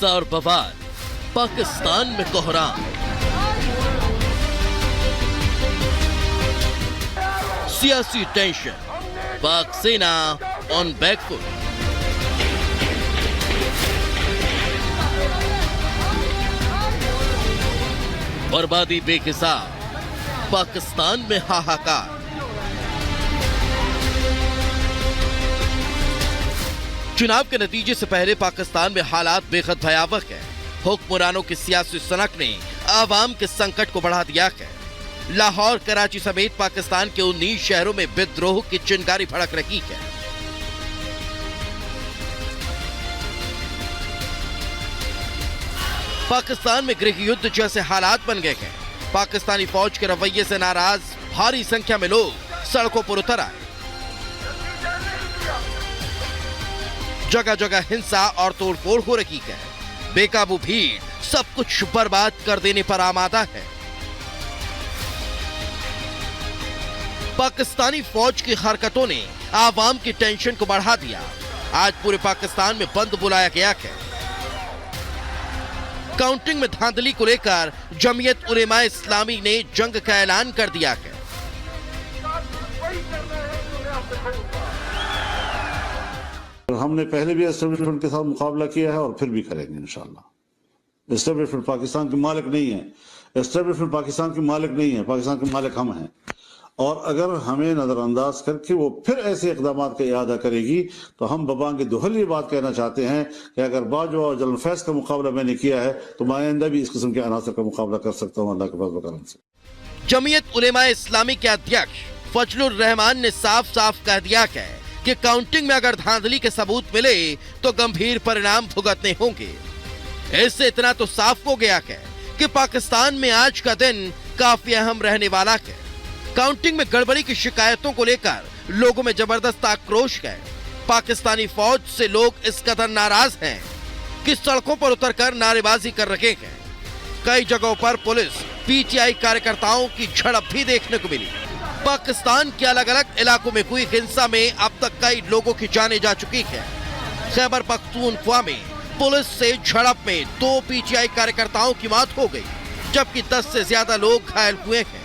हिंसा और बवाल, पाकिस्तान में कोहराम। सियासी टेंशन, पाक सेना ऑन बैकफुट। बर्बादी बेहिसाब, पाकिस्तान में हाहाकार। चुनाव के नतीजे से पहले पाकिस्तान में हालात बेहद भयावह है। हुक्मरानों की सियासी सनक ने आवाम के संकट को बढ़ा दिया है। लाहौर, कराची समेत पाकिस्तान के 19 शहरों में विद्रोह की चिंगारी भड़क रही है। पाकिस्तान में गृह युद्ध जैसे हालात बन गए हैं। पाकिस्तानी फौज के रवैये से नाराज भारी संख्या में लोग सड़कों पर उतर आए। जगह जगह हिंसा और तोड़फोड़ हो रही है। बेकाबू भीड़ सब कुछ बर्बाद कर देने पर आमादा है। पाकिस्तानी फौज की हरकतों ने आवाम की टेंशन को बढ़ा दिया। आज पूरे पाकिस्तान में बंद बुलाया गया है। काउंटिंग में धांधली को लेकर जमीयत उलेमाए इस्लामी ने जंग का ऐलान कर दिया है। हमने पहले भी एस्टेब्लिशमेंट के साथ मुकाबला किया है और फिर भी करेंगे इंशाल्लाह। एस्टेब्लिशमेंट पाकिस्तान के मालिक नहीं है। एस्टेब्लिशमेंट पाकिस्तान के मालिक नहीं है। पाकिस्तान के मालिक हम हैं। और अगर हमें नजरअंदाज करके वो फिर ऐसे इकदाम का इरादा करेगी तो हम बबांग दुहल ये बात कहना चाहते हैं कि अगर बाजवा और जलन फैज का मुकाबला मैंने किया है तो मैं आइंदा भी इस किस्म के अनासर का मुकाबला कर सकता हूँ अल्लाह के फजल करम से। जमीयत उलेमाए इस्लामी के अध्यक्ष फजलुर रहमान ने साफ साफ कह दिया है कि काउंटिंग में अगर धांधली के सबूत मिले तो गंभीर परिणाम भुगतने होंगे। इससे इतना तो साफ हो गया है कि पाकिस्तान में आज का दिन काफी अहम रहने वाला है। काउंटिंग में गड़बड़ी की शिकायतों को लेकर लोगों में जबरदस्त आक्रोश है। पाकिस्तानी फौज से लोग इस कदर नाराज हैं कि सड़कों पर उतरकर नारेबाजी कर रहे हैं। कई जगहों पर पुलिस पीटीआई कार्यकर्ताओं की झड़प भी देखने को मिली। पाकिस्तान के अलग अलग इलाकों में हुई हिंसा में अब तक कई लोगों की जानें जा चुकी है। खैबर पख्तूनख्वा में पुलिस से झड़प में 2 पीटीआई कार्यकर्ताओं की मौत हो गई, जबकि 10 से ज्यादा लोग घायल हुए हैं।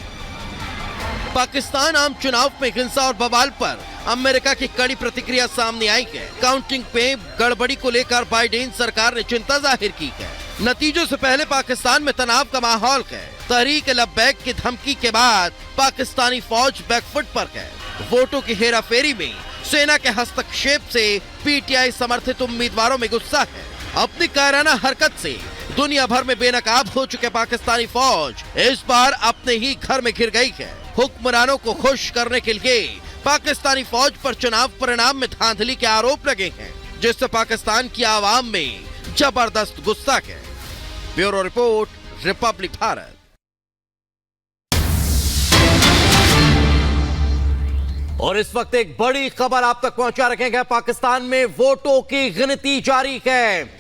पाकिस्तान आम चुनाव में हिंसा और बवाल पर अमेरिका की कड़ी प्रतिक्रिया सामने आई है। काउंटिंग पे गड़बड़ी को लेकर बाइडेन सरकार ने चिंता जाहिर की है। नतीजों से पहले पाकिस्तान में तनाव का माहौल है। तहरीक लब्बैक की धमकी के बाद पाकिस्तानी फौज बैकफुट पर है। वोटों की हेराफेरी में सेना के हस्तक्षेप से पीटीआई समर्थित उम्मीदवारों में गुस्सा है। अपनी कायराना हरकत से दुनिया भर में बेनकाब हो चुके पाकिस्तानी फौज इस बार अपने ही घर में घिर गई है। हुक्मरानों को खुश करने के लिए पाकिस्तानी फौज पर चुनाव परिणाम में धांधली के आरोप लगे हैं, जिससे पाकिस्तान की आवाम में जबरदस्त गुस्सा है। Bureau report, Republic Bharat. और इस वक्त एक बड़ी खबर आप तक पहुंचा रखेंगे। पाकिस्तान में वोटों की गिनती जारी है।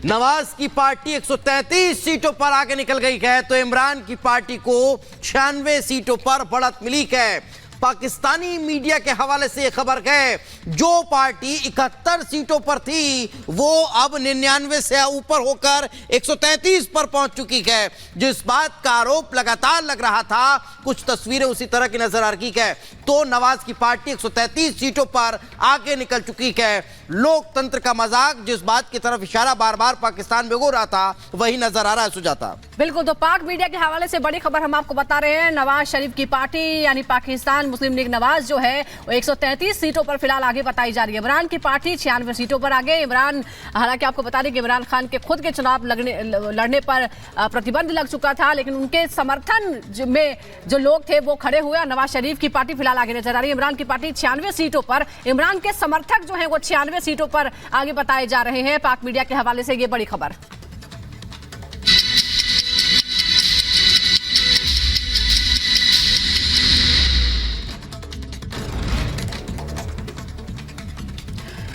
नवाज की पार्टी 133 सीटों पर आगे निकल गई है तो इमरान की पार्टी को 96 सीटों पर बढ़त मिली है। पाकिस्तानी मीडिया के हवाले से यह खबर है, जो पार्टी 71 सीटों पर थी वो अब 99 से ऊपर होकर 133 पर पहुंच चुकी है। जिस बात का आरोप लगातार लग रहा था, कुछ तस्वीरें उसी तरह की नजर आ रही है। तो नवाज की पार्टी 133 सीटों पर आगे निकल चुकी है। लोकतंत्र का मजाक जिस बात की तरफ इशारा बार बार पाकिस्तान में हो रहा था, वही नजर आ रहा है। सुजाता, बिल्कुल। तो पाक मीडिया के हवाले से बड़ी खबर हम आपको बता रहे हैं। नवाज शरीफ की पार्टी यानी पाकिस्तान मुस्लिम लीग नवाज जो है वो 133 सीटों पर फिलहाल आगे बताई जा रही है। इमरान की पार्टी 96 सीटों पर आगे। इमरान, हालांकि आपको बता दें कि इमरान खान के खुद के चुनाव लड़ने पर प्रतिबंध लग चुका था, लेकिन उनके समर्थन में जो लोग थे वो खड़े हुए। नवाज शरीफ की पार्टी फिलहाल आगे नजर आ रही है। इमरान की पार्टी 96 सीटों पर, इमरान के समर्थक जो है वो 96 सीटों पर आगे बताए जा रहे हैं। पाक मीडिया के हवाले से ये बड़ी खबर।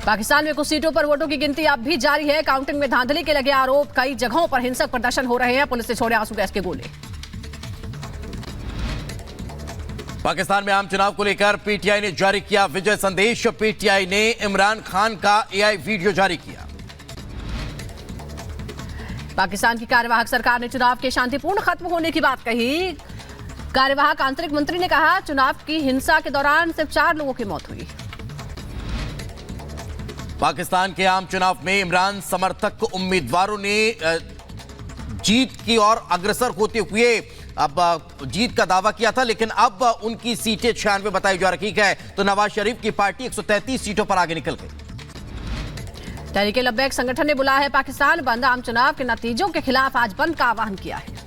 पाकिस्तान में कुछ सीटों पर वोटों की गिनती अब भी जारी है। काउंटिंग में धांधली के लगे आरोप, कई जगहों पर हिंसक प्रदर्शन हो रहे हैं। पुलिस ने छोड़े आंसू गैस के गोले। पाकिस्तान में आम चुनाव को लेकर पीटीआई ने जारी किया विजय संदेश। पीटीआई ने इमरान खान का एआई वीडियो जारी किया। पाकिस्तान की कार्यवाहक सरकार ने चुनाव के शांतिपूर्ण खत्म होने की बात कही। कार्यवाहक आंतरिक मंत्री ने कहा, चुनाव की हिंसा के दौरान सिर्फ 4 लोगों की मौत हुई। पाकिस्तान के आम चुनाव में इमरान समर्थक उम्मीदवारों ने जीत की ओर अग्रसर होते हुए अब जीत का दावा किया था, लेकिन अब उनकी सीटें 96 बताई जा रही है, तो नवाज शरीफ की पार्टी 133 सीटों पर आगे निकल गई। तहरीक-ए-लब्बैक संगठन ने बुलाया है पाकिस्तान बंद। आम चुनाव के नतीजों के खिलाफ आज बंद का आह्वान किया है।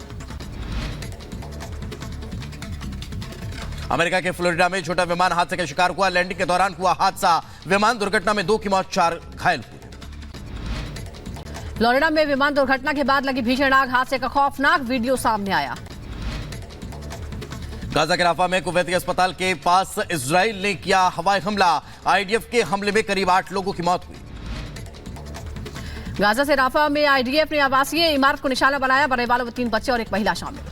अमेरिका के फ्लोरिडा में छोटा विमान हादसे का शिकार हुआ। लैंडिंग के दौरान हुआ हादसा। विमान दुर्घटना में 2 की मौत, 4 घायल हुए। फ्लोरिडा में विमान दुर्घटना के बाद लगी भीषण आग, हादसे का खौफनाक वीडियो सामने आया। गाजा के राफा में कुवैती अस्पताल के पास इजराइल ने किया हवाई हमला। आईडीएफ के हमले में करीब 8 लोगों की मौत हुई। गाजा से राफा में आईडीएफ ने आवासीय इमारत को निशाना बनाया। मरने वालों में 3 बच्चे और 1 महिला शामिल।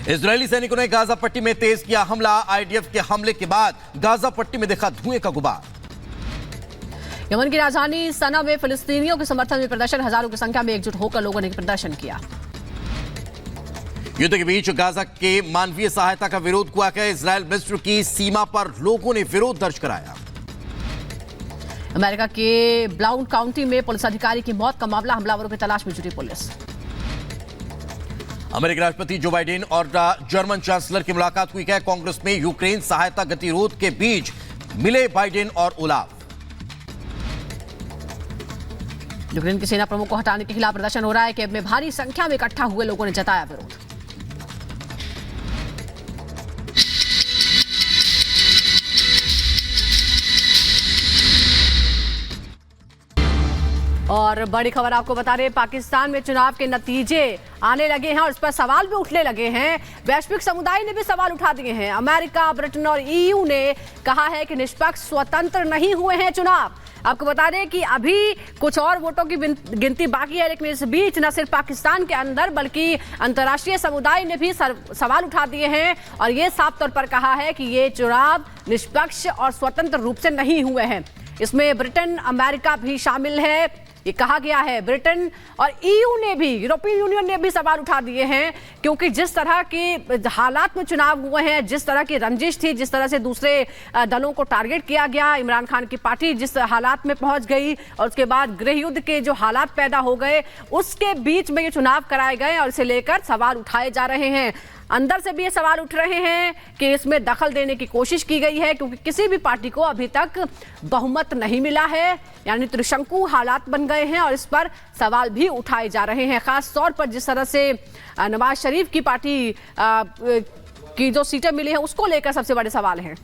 इजरायली सैनिकों ने गाजा पट्टी में तेज किया हमला। आईडीएफ के हमले के बाद गाजा पट्टी में देखा धुएं का गुबार। यमन की राजधानी सना में फिलिस्तीनियों के समर्थन में प्रदर्शन, हजारों की संख्या में एकजुट होकर लोगों ने प्रदर्शन किया। युद्ध के बीच गाजा के मानवीय सहायता का विरोध हुआ है। इजरायल मिस्र की सीमा पर लोगों ने विरोध दर्ज कराया। अमेरिका के ब्लाउन काउंटी में पुलिस अधिकारी की मौत का मामला, हमलावरों की तलाश में जुटी पुलिस। अमेरिकी राष्ट्रपति जो बाइडेन और जर्मन चांसलर की मुलाकात हुई है। कांग्रेस में यूक्रेन सहायता गतिरोध के बीच मिले बाइडेन और ओलाफ। यूक्रेन की सेना प्रमुख को हटाने के खिलाफ प्रदर्शन हो रहा है। कैब में भारी संख्या में इकट्ठा हुए लोगों ने जताया विरोध। और बड़ी खबर आपको बता रहे हैं, पाकिस्तान में चुनाव के नतीजे आने लगे हैं और इस पर सवाल भी उठने लगे हैं। वैश्विक समुदाय ने भी सवाल उठा दिए हैं। अमेरिका, ब्रिटेन और ईयू ने कहा है कि निष्पक्ष स्वतंत्र नहीं हुए हैं चुनाव। आपको बता दें कि अभी कुछ और वोटों की गिनती बाकी है, लेकिन इस बीच न सिर्फ पाकिस्तान के अंदर बल्कि अंतर्राष्ट्रीय समुदाय ने भी सवाल उठा दिए हैं और ये साफ तौर पर कहा है कि ये चुनाव निष्पक्ष और स्वतंत्र रूप से नहीं हुए हैं। इसमें ब्रिटेन, अमेरिका भी शामिल है, ये कहा गया है। ब्रिटेन और ईयू ने भी, यूरोपियन यूनियन ने भी सवाल उठा दिए हैं, क्योंकि जिस तरह के हालात में चुनाव हुए हैं, जिस तरह की रंजिश थी, जिस तरह से दूसरे दलों को टारगेट किया गया, इमरान खान की पार्टी जिस हालात में पहुंच गई और उसके बाद गृह युद्ध के जो हालात पैदा हो गए, उसके बीच में ये चुनाव कराए गए और इसे लेकर सवाल उठाए जा रहे हैं। अंदर से भी ये सवाल उठ रहे हैं कि इसमें दखल देने की कोशिश की गई है, क्योंकि किसी भी पार्टी को अभी तक बहुमत नहीं मिला है, यानी त्रिशंकु हालात बन गए हैं और इस पर सवाल भी उठाए जा रहे हैं। खास तौर पर जिस तरह से नवाज शरीफ की पार्टी की जो सीटें मिली हैं उसको लेकर सबसे बड़े सवाल हैं।